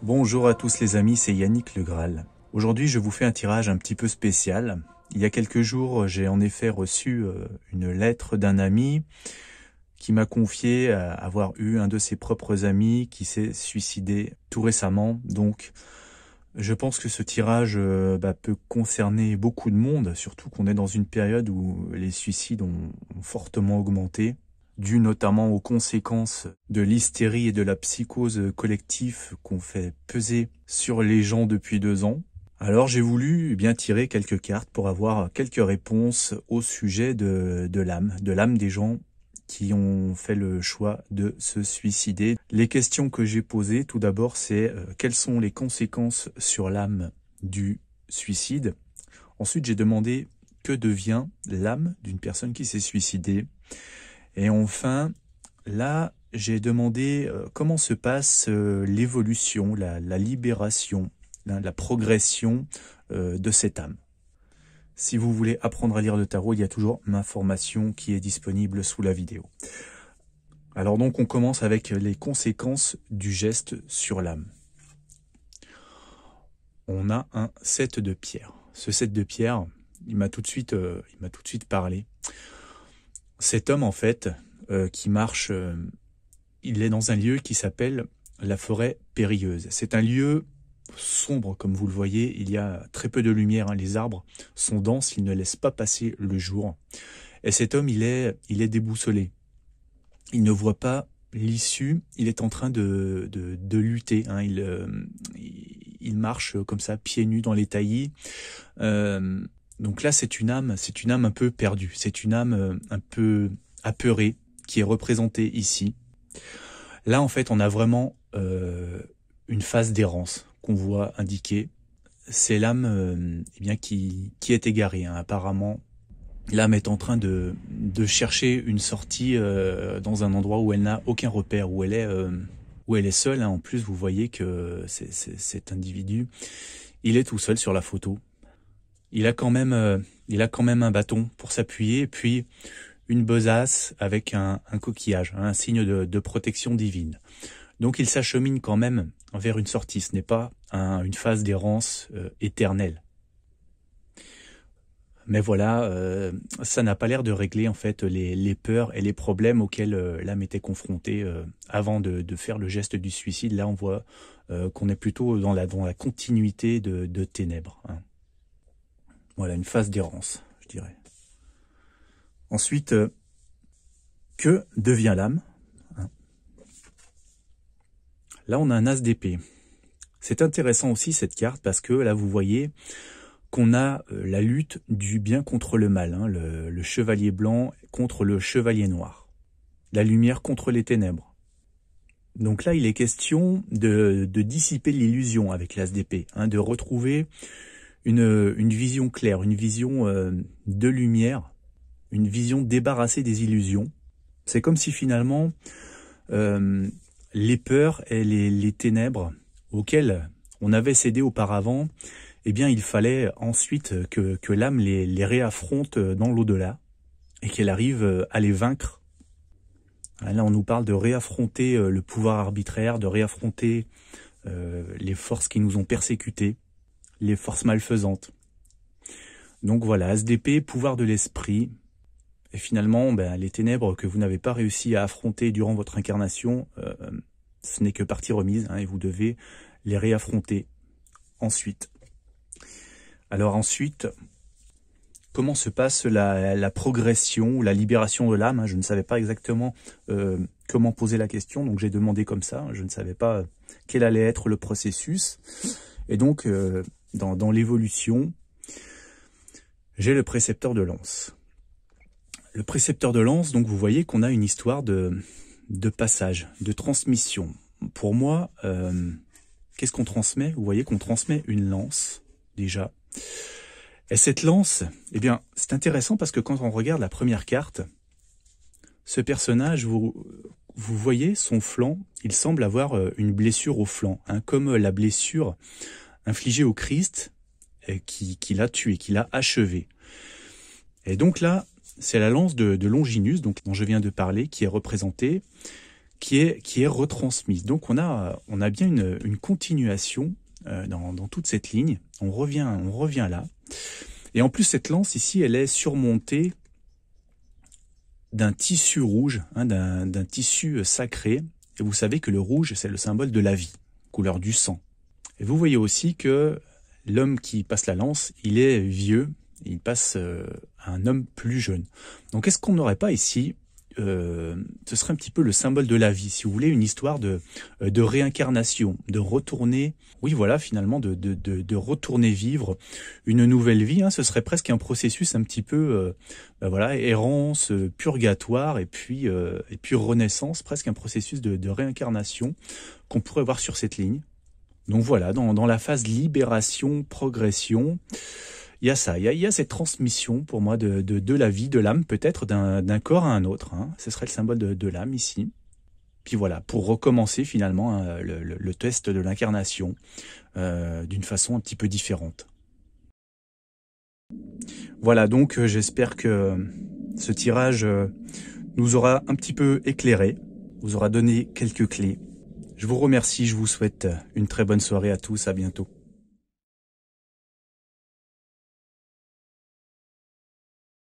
Bonjour à tous les amis, c'est Yannick Le Graal. Aujourd'hui, je vous fais un tirage un petit peu spécial. Il y a quelques jours, j'ai en effet reçu une lettre d'un ami qui m'a confié avoir eu un de ses propres amis qui s'est suicidé tout récemment. Donc, je pense que ce tirage peut concerner beaucoup de monde, surtout qu'on est dans une période où les suicides ont fortement augmenté, dû notamment aux conséquences de l'hystérie et de la psychose collective qu'on fait peser sur les gens depuis 2 ans. Alors j'ai voulu bien tirer quelques cartes pour avoir quelques réponses au sujet de l'âme des gens qui ont fait le choix de se suicider. Les questions que j'ai posées, tout d'abord, c'est quelles sont les conséquences sur l'âme du suicide. Ensuite, j'ai demandé que devient l'âme d'une personne qui s'est suicidée. Et enfin, là, j'ai demandé comment se passe l'évolution, la libération, la progression de cette âme. Si vous voulez apprendre à lire le tarot, il y a toujours ma formation qui est disponible sous la vidéo. Alors donc, on commence avec les conséquences du geste sur l'âme. On a un 7 de pierre. Ce 7 de pierre, il m'a tout de suite parlé. Cet homme, en fait, qui marche, il est dans un lieu qui s'appelle la forêt périlleuse. C'est un lieu sombre, comme vous le voyez, il y a très peu de lumière, les arbres sont denses, ils ne laissent pas passer le jour. Et cet homme, il est déboussolé. Il ne voit pas l'issue, il est en train de lutter. Il marche comme ça, pieds nus dans les taillis. Donc là, c'est une âme un peu perdue, c'est une âme un peu apeurée qui est représentée ici. Là, en fait, on a vraiment une phase d'errance qu'on voit indiquée. C'est l'âme qui est égarée. Apparemment, l'âme est en train de chercher une sortie dans un endroit où elle n'a aucun repère, où elle est seule. En plus, vous voyez que cet individu, il est tout seul sur la photo. Il a quand même un bâton pour s'appuyer, et puis une besace avec un coquillage, un signe de protection divine. Donc il s'achemine quand même vers une sortie, ce n'est pas une phase d'errance éternelle. Mais voilà, ça n'a pas l'air de régler en fait les peurs et les problèmes auxquels l'âme était confrontée avant de faire le geste du suicide. Là, on voit qu'on est plutôt dans la continuité de ténèbres. Voilà, une phase d'errance, je dirais. Ensuite, que devient l'âme? Là, on a un as d'épée. C'est intéressant aussi cette carte parce que là, vous voyez qu'on a la lutte du bien contre le mal, le chevalier blanc contre le chevalier noir, la lumière contre les ténèbres. Donc là, il est question de dissiper l'illusion avec l'as d'épée, de retrouver une vision claire, une vision de lumière, une vision débarrassée des illusions. C'est comme si finalement les peurs et les ténèbres auxquelles on avait cédé auparavant, eh bien il fallait ensuite que l'âme les réaffronte dans l'au-delà et qu'elle arrive à les vaincre. Là on nous parle de réaffronter le pouvoir arbitraire, de réaffronter les forces qui nous ont persécutés, les forces malfaisantes. Donc voilà, as d'épée, pouvoir de l'esprit. Et finalement, les ténèbres que vous n'avez pas réussi à affronter durant votre incarnation, ce n'est que partie remise, et vous devez les réaffronter ensuite. Alors ensuite, comment se passe la progression ou la libération de l'âme? Je ne savais pas exactement comment poser la question, donc j'ai demandé comme ça. Je ne savais pas quel allait être le processus. Et donc, dans l'évolution, j'ai le précepteur de lance. Le précepteur de lance, donc vous voyez qu'on a une histoire de passage, de transmission. Pour moi, qu'est-ce qu'on transmet? Vous voyez qu'on transmet une lance, déjà. Et cette lance, eh bien, c'est intéressant parce que quand on regarde la première carte, ce personnage, vous voyez son flanc, il semble avoir une blessure au flanc, comme la blessure infligée au Christ qui l'a tué, qui l'a achevé. Et donc là, c'est la lance de Longinus, donc dont je viens de parler, qui est représentée, qui est retransmise. Donc on a bien une continuation dans toute cette ligne. On revient là. Et en plus, cette lance ici, elle est surmontée d'un tissu rouge, hein, d'un tissu sacré. Et vous savez que le rouge, c'est le symbole de la vie, couleur du sang. Et vous voyez aussi que l'homme qui passe la lance, il est vieux, il passe à un homme plus jeune. Donc est-ce qu'on n'aurait pas ici, ce serait un petit peu le symbole de la vie, si vous voulez, une histoire de réincarnation, de retourner, oui voilà, finalement, de retourner vivre une nouvelle vie, hein, ce serait presque un processus un petit peu, voilà, errance, purgatoire, et puis renaissance, presque un processus de réincarnation qu'on pourrait voir sur cette ligne. Donc voilà, dans la phase libération, progression, il y a ça, il y a cette transmission pour moi de la vie, de l'âme, peut-être d'un corps à un autre. Hein. Ce serait le symbole de l'âme ici. Puis voilà, pour recommencer finalement hein, le test de l'incarnation d'une façon un petit peu différente. Voilà, donc j'espère que ce tirage nous aura un petit peu éclairé, vous aura donné quelques clés. Je vous remercie, je vous souhaite une très bonne soirée à tous, à bientôt.